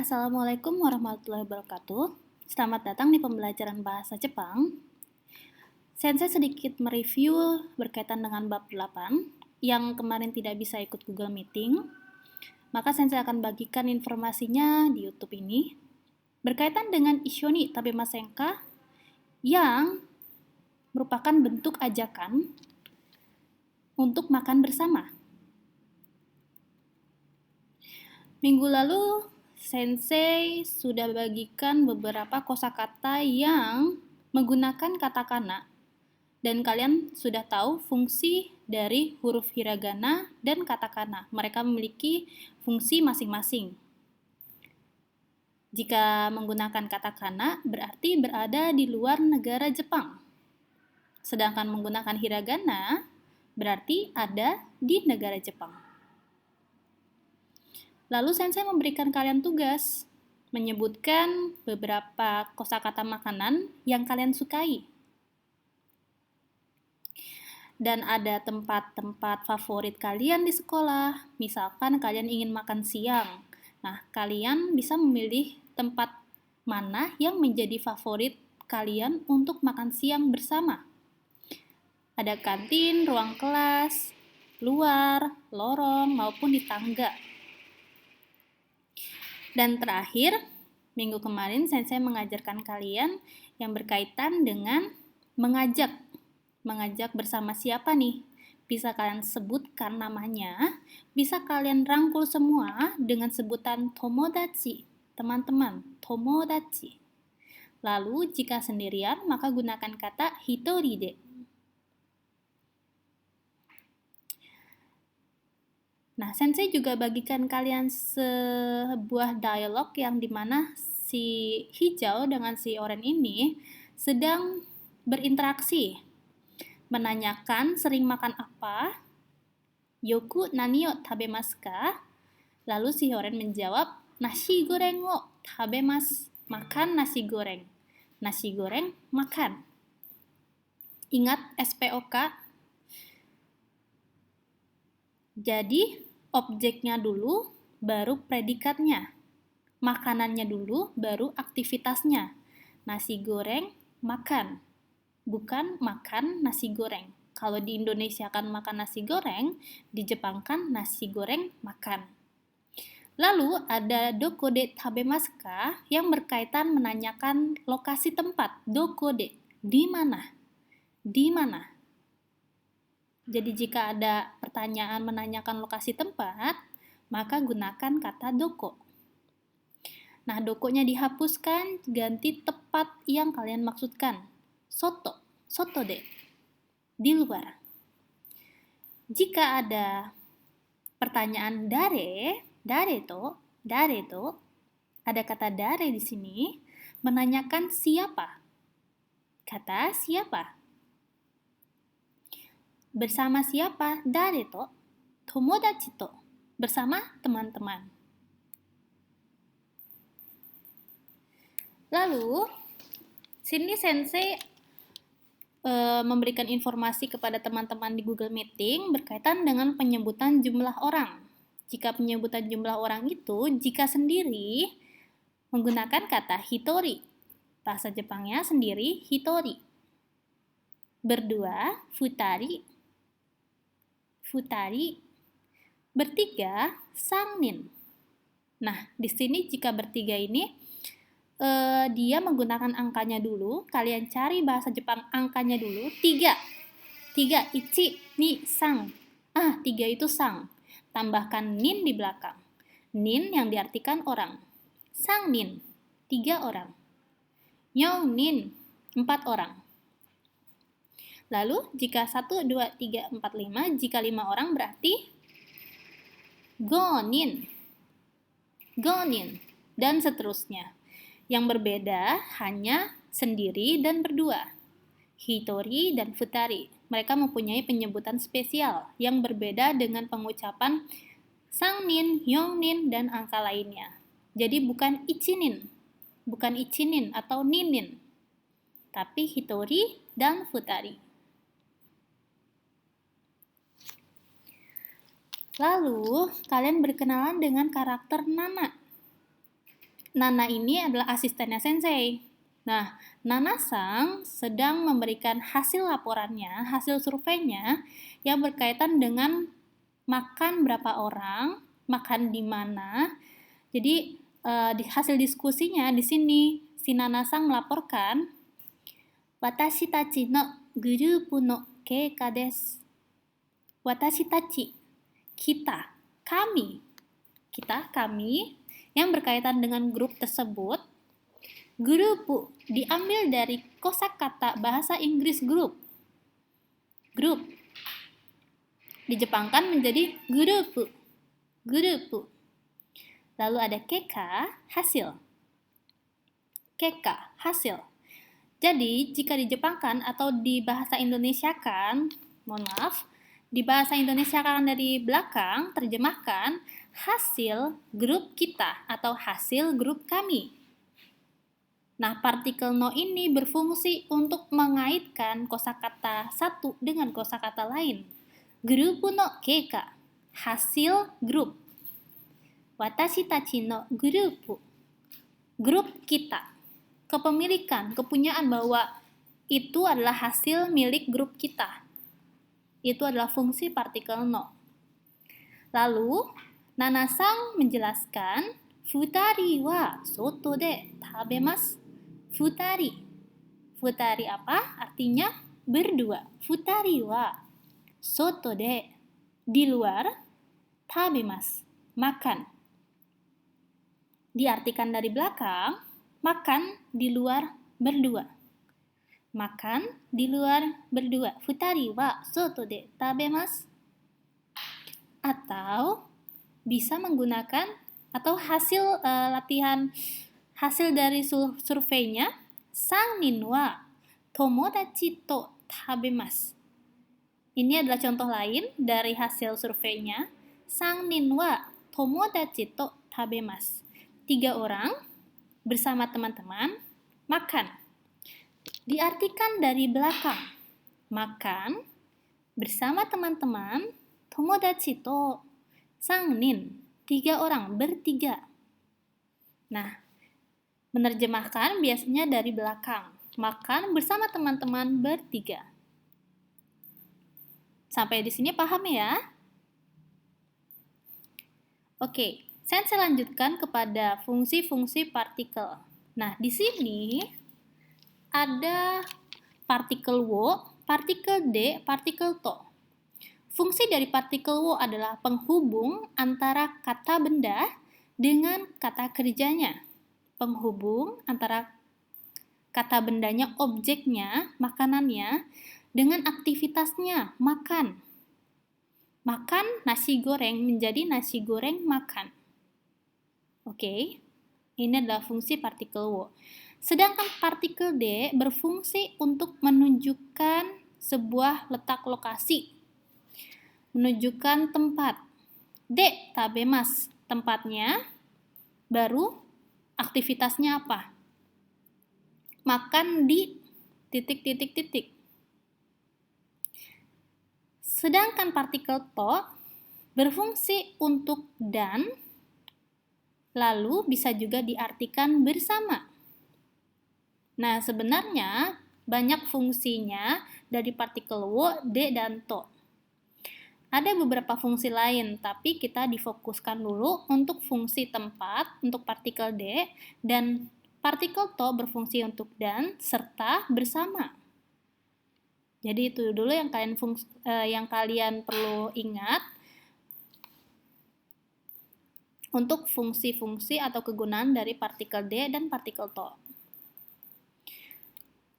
Assalamualaikum warahmatullahi wabarakatuh. Selamat datang di pembelajaran bahasa Jepang. Sensei sedikit mereview berkaitan dengan bab 8 yang kemarin tidak bisa ikut Google Meeting. Maka Sensei akan bagikan informasinya di YouTube ini berkaitan dengan Ishoni Tabemasenka yang merupakan bentuk ajakan untuk makan bersama. Minggu lalu Sensei sudah bagikan beberapa kosakata yang menggunakan katakana dan kalian sudah tahu fungsi dari huruf hiragana dan katakana. Mereka memiliki fungsi masing-masing. Jika menggunakan katakana berarti berada di luar negara Jepang. Sedangkan menggunakan hiragana berarti ada di negara Jepang. Lalu Sensei memberikan kalian tugas menyebutkan beberapa kosakata makanan yang kalian sukai. Dan ada tempat-tempat favorit kalian di sekolah. Misalkan kalian ingin makan siang. Nah, kalian bisa memilih tempat mana yang menjadi favorit kalian untuk makan siang bersama. Ada kantin, ruang kelas, luar, lorong, maupun di tangga. Dan terakhir, minggu kemarin Sensei mengajarkan kalian yang berkaitan dengan mengajak. Mengajak bersama siapa nih? Bisa kalian sebutkan namanya, bisa kalian rangkul semua dengan sebutan tomodachi, teman-teman, tomodachi. Lalu jika sendirian, maka gunakan kata hitori de. Nah, Sensei juga bagikan kalian sebuah dialog yang dimana si hijau dengan si oranye ini sedang berinteraksi. Menanyakan sering makan apa, yoku nani o tabemasu ka? Lalu si oranye menjawab, nasi goreng o tabemasu, makan nasi goreng. Nasi goreng, makan. Ingat SPOK? Jadi, objeknya dulu, baru predikatnya. Makanannya dulu, baru aktivitasnya. Nasi goreng, makan. Bukan makan nasi goreng. Kalau di Indonesia kan makan nasi goreng, di Jepang kan nasi goreng makan. Lalu ada dokode tabemasu ka yang berkaitan menanyakan lokasi tempat. Dokode, di mana? Di mana? Jadi jika ada pertanyaan menanyakan lokasi tempat, maka gunakan kata doko. Nah, dokonya dihapuskan, ganti tepat yang kalian maksudkan. Soto, soto de, di luar. Jika ada pertanyaan dare to, ada kata dare di sini, menanyakan siapa. Kata siapa. Bersama siapa? Dare to, tomodachi to, bersama teman-teman. Lalu, sini Sensei memberikan informasi kepada teman-teman di Google Meeting berkaitan dengan penyebutan jumlah orang. Jika penyebutan jumlah orang itu, jika sendiri, menggunakan kata hitori. Bahasa Jepangnya sendiri, hitori. Berdua, futari. Bertiga, sangnin. Nah, di sini jika bertiga ini dia menggunakan angkanya dulu. Kalian cari bahasa Jepang angkanya dulu. 3, ichi, ni, sang. 3 itu sang. Tambahkan nin di belakang. Nin yang diartikan orang. Sangnin, 3 orang. Nyong nin, 4 orang. Lalu, jika 1, 2, 3, 4, 5, jika 5 orang berarti gonin, dan seterusnya. Yang berbeda hanya sendiri dan berdua. Hitori dan futari. Mereka mempunyai penyebutan spesial yang berbeda dengan pengucapan sangnin, yongnin, dan angka lainnya. Jadi bukan ichinin atau ninin, tapi hitori dan futari. Lalu, kalian berkenalan dengan karakter Nana. Nana ini adalah asistennya sensei. Nah, Nana-san sedang memberikan hasil laporannya, hasil surveinya yang berkaitan dengan makan berapa orang, makan di mana. Jadi, di hasil diskusinya di sini si Nana-san melaporkan, "Watashi tachi no grupu no keika desu." Watashi tachi, kita, kami, yang berkaitan dengan grup tersebut. Grupu diambil dari kosakata bahasa Inggris grup. Grup dijepangkan menjadi grupu. Grupu. Lalu ada keka, hasil. Keka, hasil. Jadi, jika dijepangkan atau di bahasa Indonesiakan, mohon maaf, di bahasa Indonesiakan dari belakang, terjemahkan hasil grup kita atau hasil grup kami. Nah, partikel no ini berfungsi untuk mengaitkan kosakata satu dengan kosakata lain. Grupu no keika, hasil grup. Watashi tachi no grupu, grup kita. Kepemilikan, kepunyaan bahwa itu adalah hasil milik grup kita. Itu adalah fungsi partikel no. Lalu, Nana-san menjelaskan, futari wa soto de tabemasu. Futari. Futari apa? Artinya berdua. Futari wa soto de, di luar, tabemasu, makan. Diartikan dari belakang, makan di luar berdua. Makan di luar berdua. Futari wa soto de tabemasu. Atau bisa menggunakan atau hasil latihan hasil dari surveinya, sangnin wa tomodachi to tabemasu. Ini adalah contoh lain dari hasil surveinya, sangnin wa tomodachi to tabemasu. 3 orang bersama teman-teman makan. Diartikan dari belakang, makan bersama teman-teman, tomodachi to, sangnin, 3 orang, bertiga. Nah, menerjemahkan biasanya dari belakang, makan bersama teman-teman bertiga. Sampai di sini paham ya? Oke, saya lanjutkan kepada fungsi-fungsi partikel. Nah, di sini ada partikel wo, partikel de, partikel to. Fungsi dari partikel wo adalah penghubung antara kata benda dengan kata kerjanya. Penghubung antara kata bendanya, objeknya, makanannya, dengan aktivitasnya, makan. Makan nasi goreng menjadi nasi goreng makan. Oke, ini adalah fungsi partikel wo. Sedangkan partikel de berfungsi untuk menunjukkan sebuah letak lokasi, menunjukkan tempat. De tabemasu, tempatnya, baru aktivitasnya apa? Makan di titik-titik-titik. Sedangkan partikel to berfungsi untuk dan, lalu bisa juga diartikan bersama. Nah, sebenarnya banyak fungsinya dari partikel wo, de, dan to. Ada beberapa fungsi lain, tapi kita difokuskan dulu untuk fungsi tempat, untuk partikel de, dan partikel to berfungsi untuk dan, serta bersama. Jadi itu dulu yang kalian perlu ingat untuk fungsi-fungsi atau kegunaan dari partikel de dan partikel to.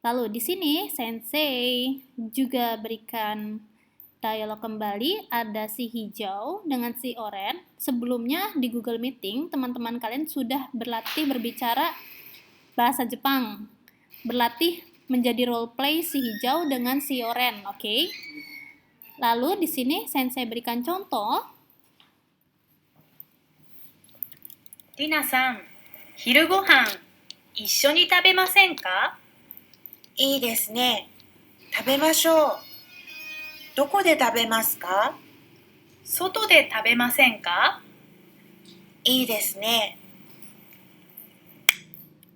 Lalu di sini sensei juga berikan dialog kembali, ada si hijau dengan si oranye. Sebelumnya di Google Meeting, teman-teman kalian sudah berlatih berbicara bahasa Jepang. Berlatih menjadi role play si hijau dengan si oranye, oke? Lalu di sini sensei berikan contoh. Rina-san, 昼ごはん一緒に食べませんか？いいですね。食べましょう。どこで食べますか？外で食べませんか？いいですね。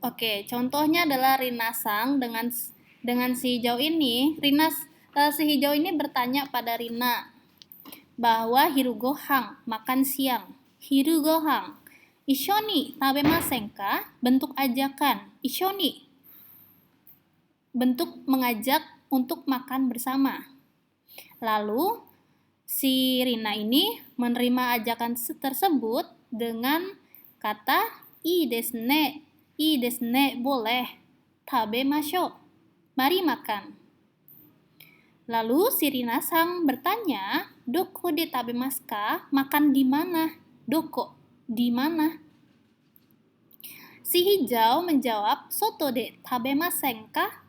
Oke, contohnya adalah Rina-sang dengan si hijau ini. Si hijau ini bertanya pada Rina bahwa hirugohang, makan siang. Hirugohang, ishoni tabemasen ka? Bentuk ajakan. Ishoni, bentuk mengajak untuk makan bersama. Lalu si Rina ini menerima ajakan tersebut dengan kata ii desu ne, boleh. Tabemashou, mari makan. Lalu si Rina-sang bertanya, doko de tabemasu ka? Makan di mana? Doko, di mana? Si hijau menjawab, soto de tabemasen ka?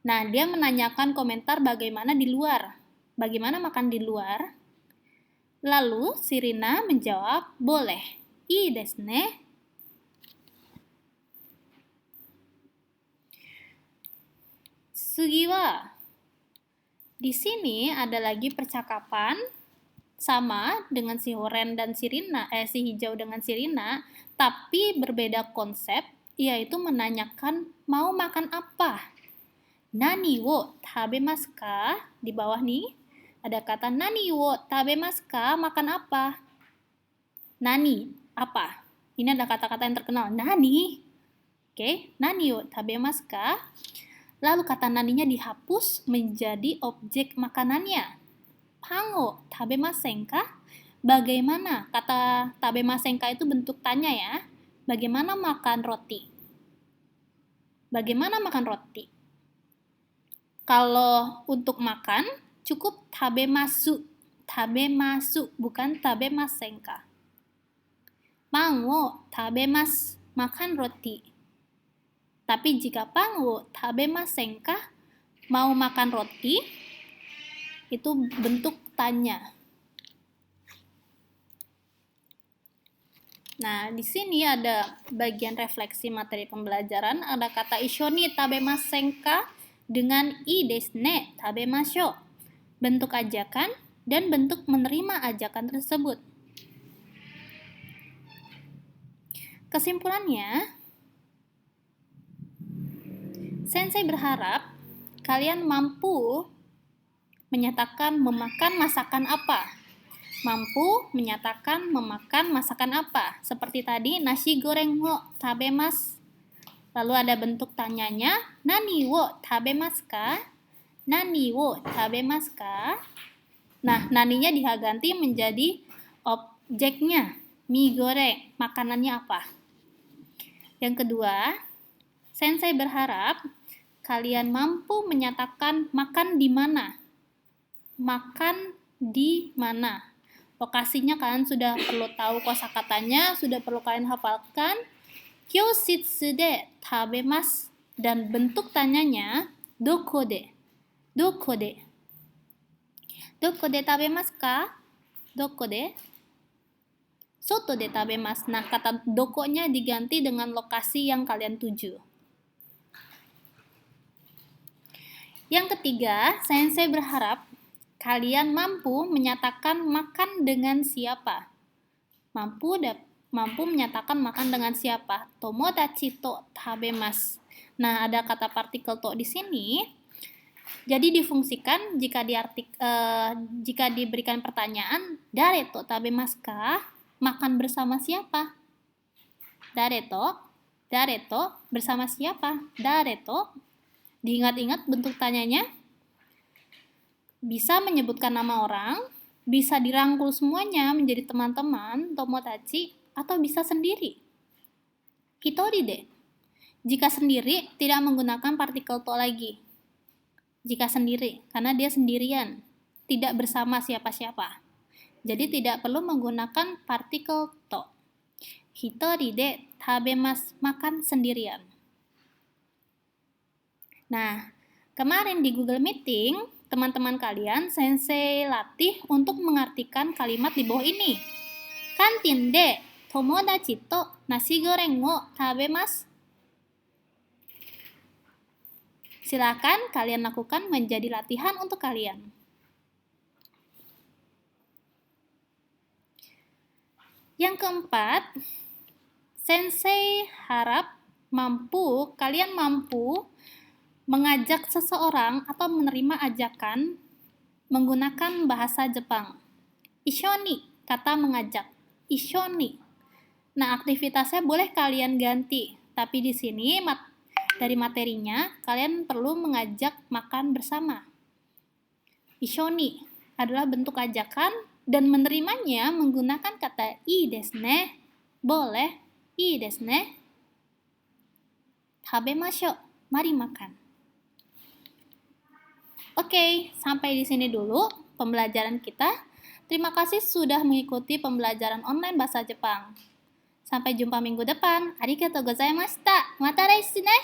Nah, dia menanyakan komentar bagaimana di luar. Bagaimana makan di luar? Lalu si Rina menjawab, boleh. Ii desu ne. Sugi wa. Di sini ada lagi percakapan sama dengan si Horen dan si hijau dengan si Rina, tapi berbeda konsep, yaitu menanyakan mau makan apa. Nani wo tabemasu ka? Di bawah nih ada kata nani wo tabemasu ka? Makan apa? Nani, apa? Ini ada kata-kata yang terkenal. Nani. Oke, nani wo tabemasu ka? Lalu kata naninya dihapus menjadi objek makanannya. Pan wo tabemasen ka? Bagaimana? Kata tabemasen ka itu bentuk tanya ya. Bagaimana makan roti? Bagaimana makan roti? Kalau untuk makan, cukup tabemasu. Tabemasu, bukan tabemasen ka. Pan wo tabemasu, makan roti. Tapi jika pan wo tabemasen ka, mau makan roti, itu bentuk tanya. Nah, di sini ada bagian refleksi materi pembelajaran. Ada kata ishoni tabemasen ka dengan ii desu ne tabemashou. Bentuk ajakan dan bentuk menerima ajakan tersebut. Kesimpulannya, Sensei berharap kalian mampu menyatakan memakan masakan apa. Mampu menyatakan memakan masakan apa. Seperti tadi, nasi goreng wo tabemasu. Lalu ada bentuk tanyanya, nani wo tabemasu ka? Nani wo tabemasu ka? Nah, naninya diganti menjadi objeknya. Mie goreng, makanannya apa? Yang kedua, Sensei berharap kalian mampu menyatakan makan di mana. Makan di mana? Lokasinya kalian sudah perlu tahu kosakatanya, sudah perlu kalian hafalkan. Kyoshitsu de tabemasu, dan bentuk tanyanya doko de. Doko de. Doko de tabemasu ka? Doko de? Soto de tabemasu. Nah, kata dokonya diganti dengan lokasi yang kalian tuju. Yang ketiga, Sensei berharap kalian mampu menyatakan makan dengan siapa. Mampu menyatakan makan dengan siapa. Tomodachi to tabemasu. Nah, ada kata partikel to di sini. Jadi difungsikan jika diberikan pertanyaan, dare to tabemasu ka? Makan bersama siapa? Dare to bersama siapa? Dare to. Diingat-ingat bentuk tanyanya. Bisa menyebutkan nama orang, bisa dirangkul semuanya menjadi teman-teman, tomodachi, atau bisa sendiri. Hitori de. Jika sendiri, tidak menggunakan partikel to lagi. Jika sendiri, karena dia sendirian, tidak bersama siapa-siapa. Jadi tidak perlu menggunakan partikel to. Hitori de tabemasu, makan sendirian. Nah, kemarin di Google Meeting, teman-teman kalian Sensei latih untuk mengartikan kalimat di bawah ini. Kantin de tomodachi to nasi goreng wo tabemasu. Silakan kalian lakukan menjadi latihan untuk kalian. Yang keempat, Sensei harap kalian mampu mengajak seseorang atau menerima ajakan menggunakan bahasa Jepang. Ishoni, kata mengajak. Ishoni. Nah, aktivitasnya boleh kalian ganti, tapi di sini dari materinya kalian perlu mengajak makan bersama. Ishoni adalah bentuk ajakan dan menerimanya menggunakan kata ii desu ne. Boleh, ii desu ne. Tabemashou, mari makan. Oke, sampai di sini dulu pembelajaran kita. Terima kasih sudah mengikuti pembelajaran online bahasa Jepang. Sampai jumpa minggu depan. Arigatou gozaimashita. Mata desu ne.